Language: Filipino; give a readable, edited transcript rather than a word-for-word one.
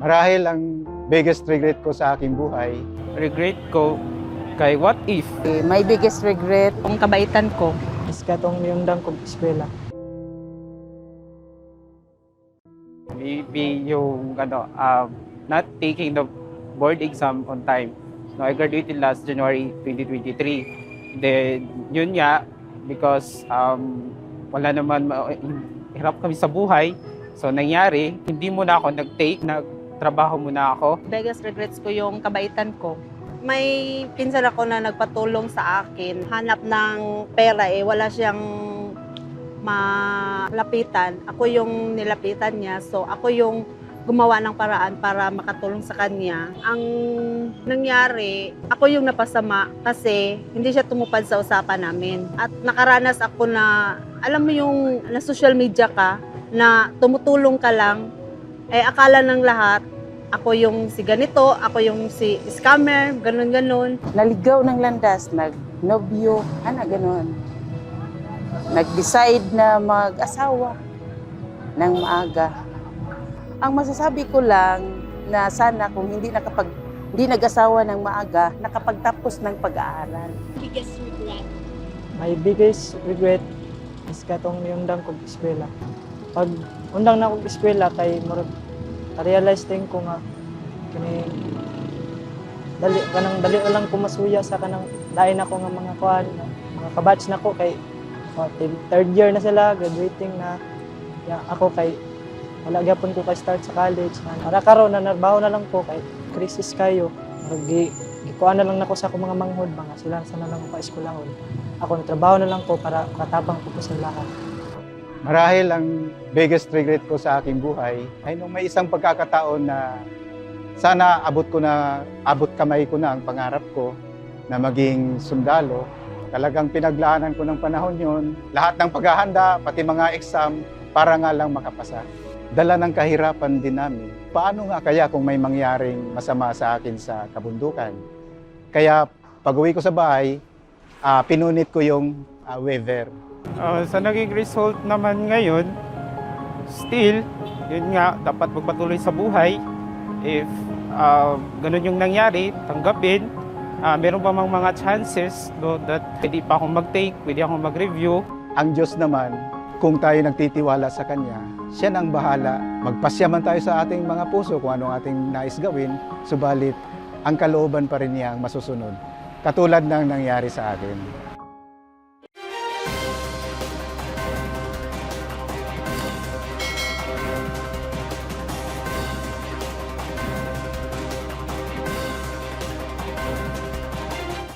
Marahil ang biggest regret ko sa aking buhay, Regret ko kay what if. My biggest regret, Kung kabaitan ko, is katong miundang kong eskwela. Maybe yung not taking the board exam on time. No, I graduated last January 2023. Then yun nga because wala naman hirap kami sa buhay. So nangyari, hindi muna ako nagtrabaho muna ako. biggest regrets ko yung kabaitan ko. May pinsan ako na nagpatulong sa akin. Hanap ng pera wala siyang malapitan. Ako yung nilapitan niya. So ako yung gumawa ng paraan para makatulong sa kanya. Ang nangyari, ako yung napasama kasi hindi siya tumupad sa usapan namin. At nakaranas ako na, alam mo yung na social media ka, na tumutulong ka lang, akala ng lahat, ako yung si ganito, ako yung si scammer, ganun-ganun. naligaw ng landas, nag-nobyo, ganon. Nag-decide na mag-asawa ng maaga. Ang masasabi ko lang na sana kung hindi nag-asawa ng maaga, nakapagtapos ng pag-aaral. My biggest regret is katong miundang kong eskwela. Pag undang na kong eskwela kay realize din ko nga kini dali na lang ko masuya sa kanang dain ako nga mga kuan, mga kabatch na ko kay third year na sila, graduating na. Ako kay wala gyapon ko kay start sa college. Para karon na narbaho na lang ko kay crisis kayo. Gikuan na lang nako sa akong mga manghod mga sila sana lang ko eskwelahon. Ako nagtrabaho na lang ko para katabang ko sa lahat. marahil ang biggest regret ko sa aking buhay ay nung may isang pagkakataon na sana abot kamay ko na ang pangarap ko na maging sundalo. Talagang pinaglaanan ko ng panahon yon, lahat ng paghahanda, pati mga exam, para nga lang makapasa. Dala ng kahirapan din namin. Paano nga kaya kung may mangyaring masama sa akin sa kabundukan? Kaya pag-uwi ko sa bahay, pinunit ko yung waiver. Sa naging result naman ngayon, still, yun nga, dapat magpatuloy sa buhay. If ganun yung nangyari, tanggapin. Meron pa mga chances that pwede pa akong mag-take, pwede akong mag-review. Ang Diyos naman, kung tayo nagtitiwala sa Kanya, Siya nang bahala. Magpasyaman tayo sa ating mga puso kung anong ating nais gawin, subalit ang kalooban pa rin niya ang masusunod. Katulad ng nangyari sa akin.